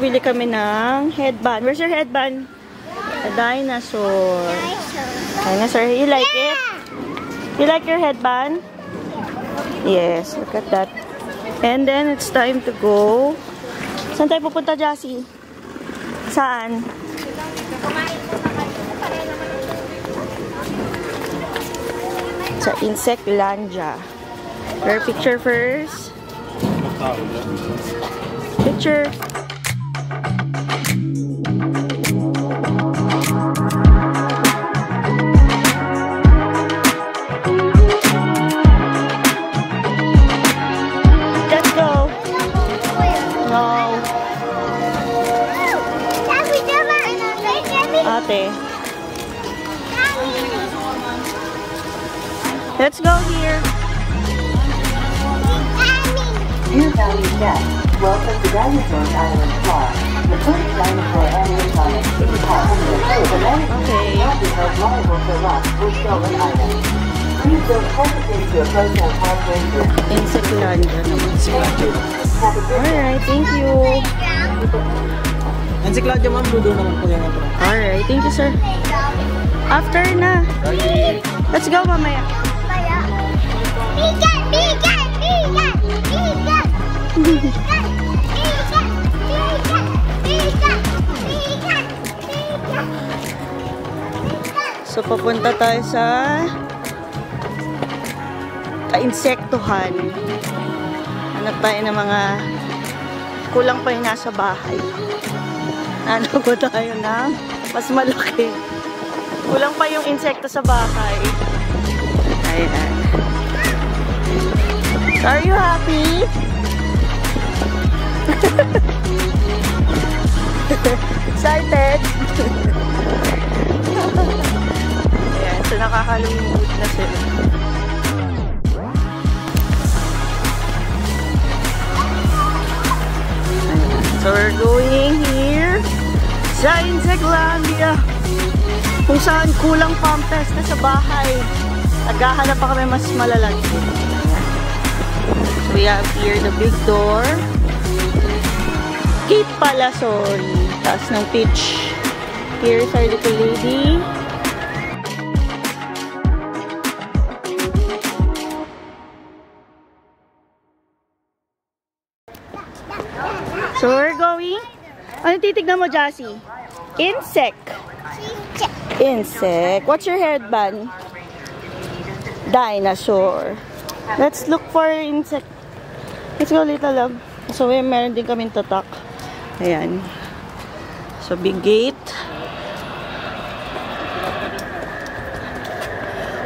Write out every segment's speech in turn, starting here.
bili kami ng headband. Where's your headband? A dinosaur. Dinosaur. You like it? You like your headband? Yes, look at that. And then it's time to go. Saan tayo pupunta, Jassy? Saan? Sa Insectlandia. Your picture first. Picture. Let's go. No. Ate. Let's go here. Dear valued guests, welcome to Dinosaur Island Park. The first dinosaur animatronic in the park is the management is liable for loss or stolen items. Please don't hesitate to approach our park ranger. Insectlandia naman sila. Alright, thank you. Insectlandia ma'am, ludo naman po yan. Alright, thank you sir. After na. Let's go mamaya. So, papunta tayo sa insektuhan. Hanap tayo ng mga kulang pa yung nasa bahay. Hanap ko tayo ng mas malaki. Kulang pa yung insekto sa bahay. Ayan. Are you happy? Excited? Ayan, so nakakalungkot na sila. Ayan, so we're going here sa Insectlandia. Kung saan kulang pa ang pesta sa bahay. Naghahanap pa kami mas malalaki. So we have here the big door. Gate pala, sorry. Taas ng pitch. Here's our little lady. So we're going. Ano titignan mo, Jassy? Insect. Insect. What's your headband? Dinosaur. Let's look for insect. Let's go, little love. So, meron din kaming tatak. Ayan. So, big gate.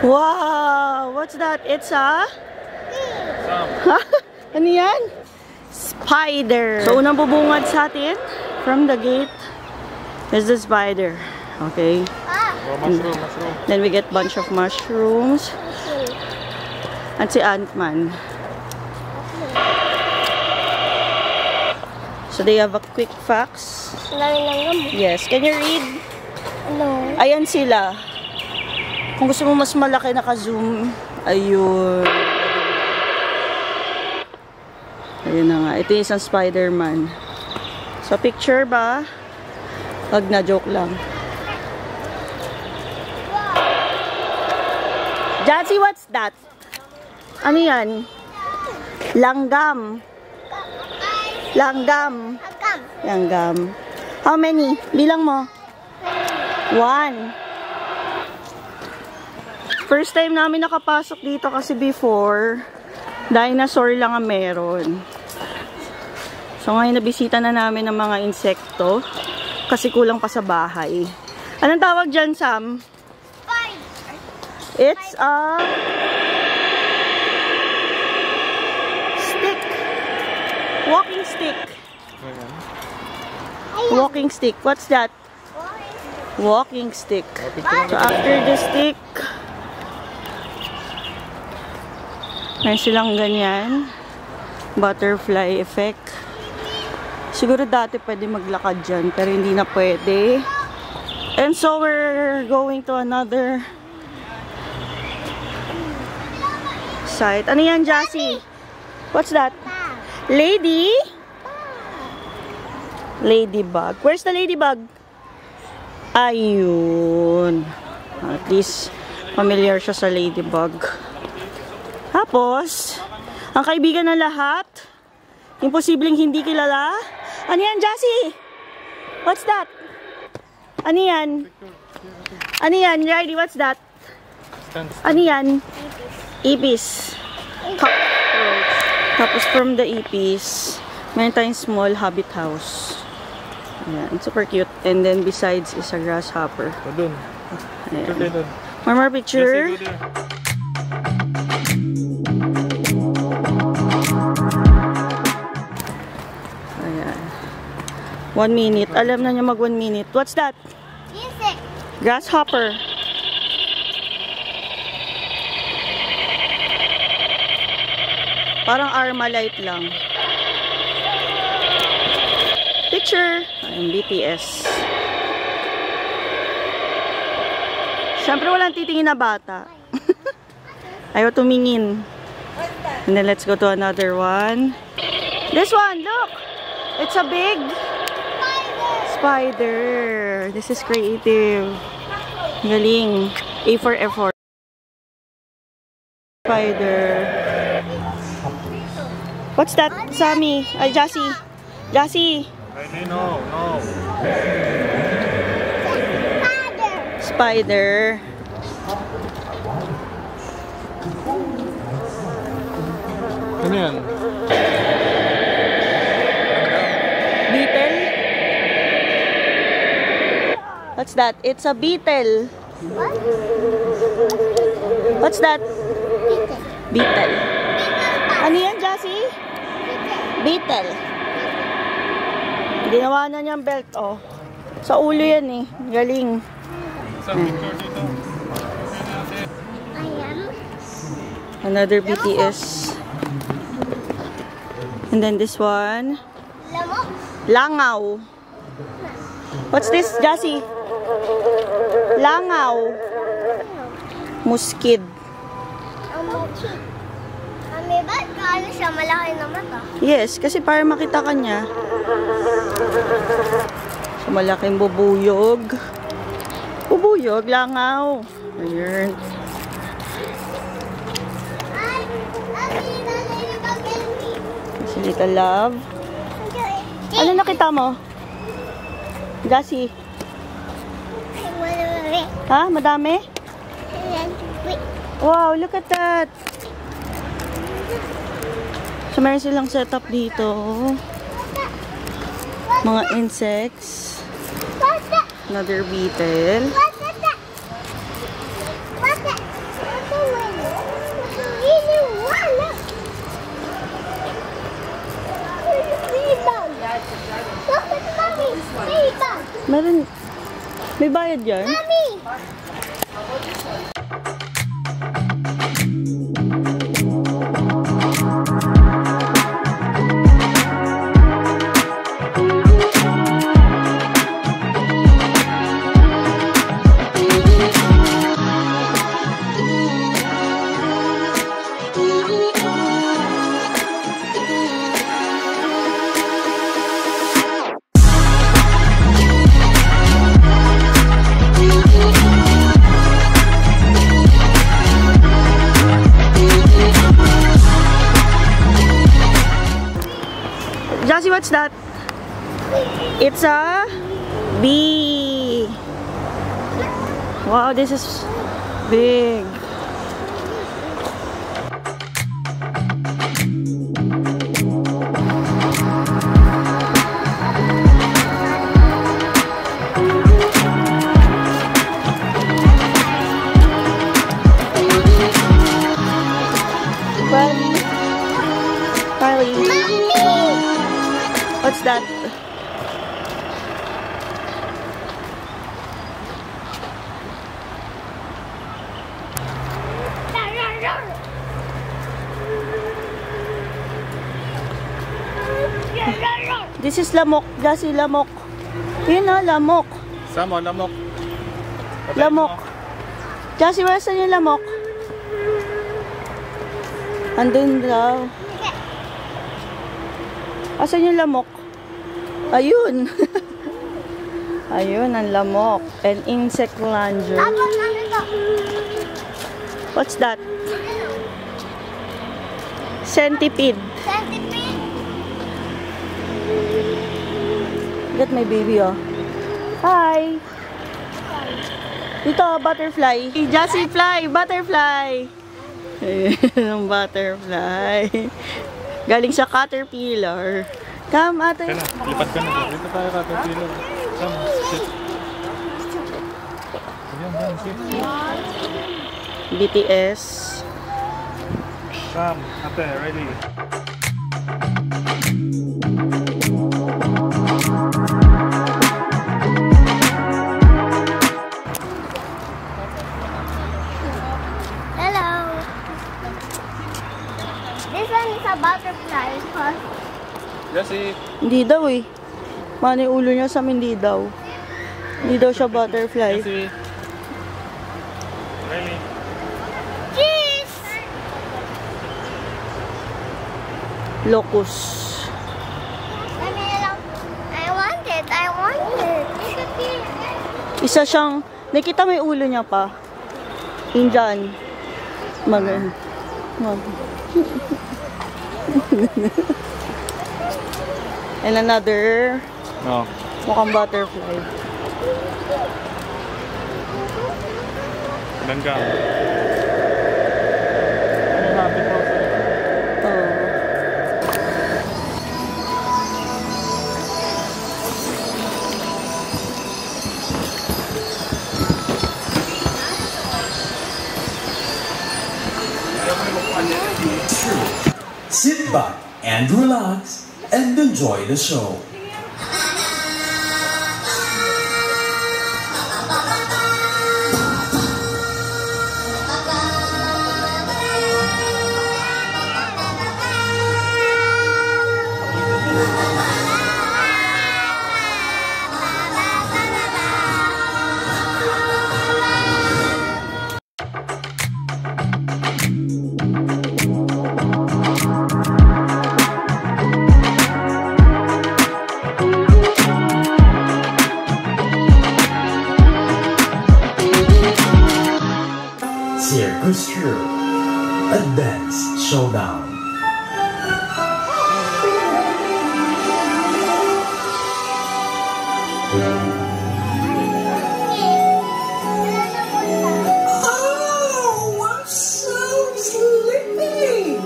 Wow! What's that? It's a... Ano yan? Spider. So, unang bubungad sa atin from the gate is the spider. Okay. Mushroom. Then we get bunch of mushrooms. At si Ant-Man. So they have a quick facts. Yes. Can you read? No. Ayan sila. Kung gusto mo mas malaki, naka-zoom. Ayun. Ayun na nga. Ito yung isang Spider-Man. So picture ba? Wag na, joke lang. Jassy, what's that? Ano yan? Langgam. Langgam. Langgam. How many? Bilang mo. 1. First time namin nakapasok dito kasi before, dinosaur lang ang meron. So ngayon nabisita na namin ng mga insekto kasi kulang pa sa bahay. Anong tawag dyan, Sam? It's a... walking stick. Walking stick. What's that? Walking stick. So after the stick, meron silang ganyan. Butterfly effect. Siguro dati pwede maglakad dyan, pero hindi na pwede. And so we're going to another site. Ano yan, Jassy? What's that? Lady? Ladybug. Where's the ladybug? Ayun. At least, familiar siya sa ladybug. Tapos, ang kaibigan ng lahat, imposibleng hindi kilala. Ano yan, Jassy? What's that? Ano yan? Ano yan, Riley? What's that? Ano yan? Ipis. Cockroach. Tapos from the ipis, meron tayong small hobbit house. Ayan, super cute. And then besides is a grasshopper. Doon. Ayan. More picture. Ayan. 1 minute. Alam na niya mag 1 minute. What's that? Grasshopper. Parang Armalite lang. Picture. Ayan, BTS. Siyempre walang titingin na bata. Ayaw tumingin. And then let's go to another one. This one, look! It's a big spider. This is creative. Galing. A for effort. Spider. What's that, Sammy? Ay, Jassy. Jassy. No. Spider. Ano yan? Beetle? What's that? It's a beetle. What's that? Beetle. Ano yan, Jassy? Beetle. Ginawa na niyang belt, oh. Sa ulo yan, eh. Galing. Another BTS. And then this one. Langaw. What's this, Jassy? Langaw. Muskid. Ba't gaano siya malaki na mata? Yes, kasi para makita ka niya. So, malaking bubuyog. Bubuyog, langaw. Ayun. Si Little Love. Ano nakita mo? Jassy? Ha? Madami? Wow, look at that. So, meron silang setup dito. Mga insects. Another beetle. Meron. May bayad yan? Jassy, what's that? It's a bee. Wow, this is big. Riley. What's that? This is lamok. Jassy, lamok. Yun na, lamok. Samo, lamok. Lamok. Jassy, where's yung lamok? Andun daw. Asan yung lamok? Ayun. Ayun, ang lamok. An insect lander. Tapos ano ito? What's that? Centipede. Centipede. Look at my baby, oh. Hi! Dito, butterfly. Jassy, fly! Butterfly! Ayun, butterfly. Galing sa caterpillar. Come, ate. Kaya na, lipat ka na. Dito tayo caterpillar. Come, sit. Ayan, sit. BTS. Come, ate, ready. Hello. This one is a butterfly. Jessie. Hindi daw eh. Mano yung ulo niya sa amin, hindi daw. Hindi daw siya butterfly. Jessie. Ready. Cheese. Locus. I want it. I want it. Isa siyang, nakita mo yung ulo niya pa. Indian. And another, No. mukhang butterfly. Ganda. Ano natin po sa Oh. Sit back and relax and enjoy the show. Circus Crew, a dance showdown. Oh, I'm so sleepy.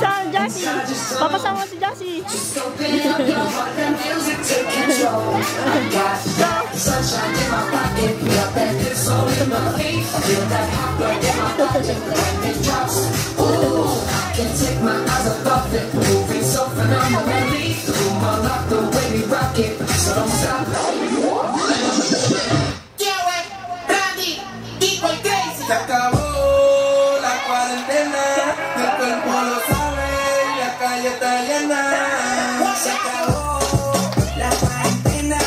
Saan, Jassy? Papasama si Jassy. Se acabó la cuarentena, el cuerpo lo sabe, la calle está llena. Se acabó la cuarentena.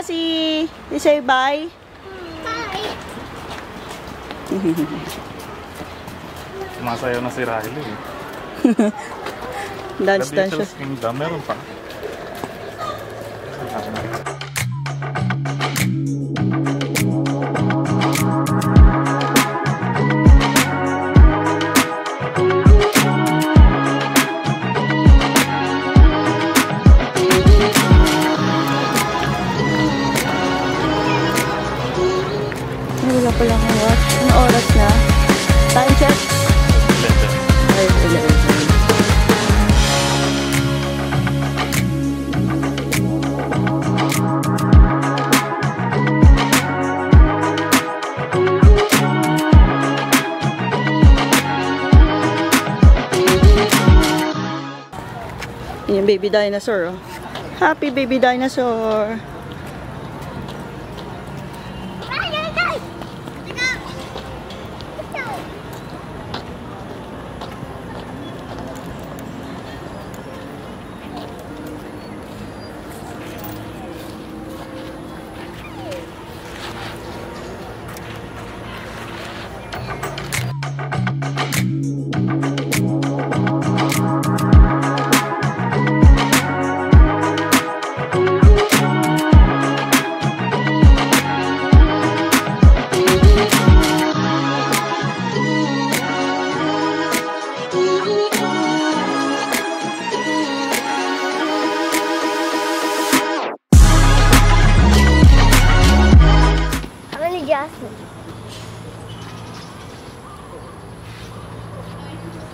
Jassy. You say bye. Bye. Sumasayaw na si Riley. Dance The siya. Beatles Kingdom, meron pa. Ay, wala pa lang ang watch. Anong oras na? Time check? Ay, 11. Yung baby dinosaur, oh. Happy baby dinosaur.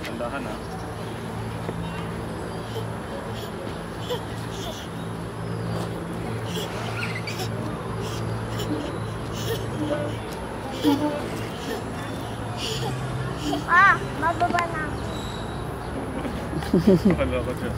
Tandahan ha. Bababa na. Wala ko dyan.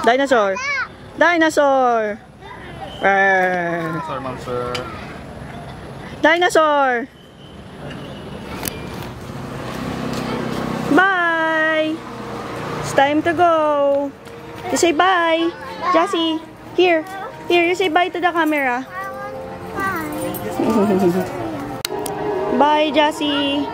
Dinosaur. Dinosaur. Sir, ma'am, sir. Dinosaur. Bye. It's time to go. You say bye. Jassy, here. Here, you say bye to the camera. Bye, Jassy.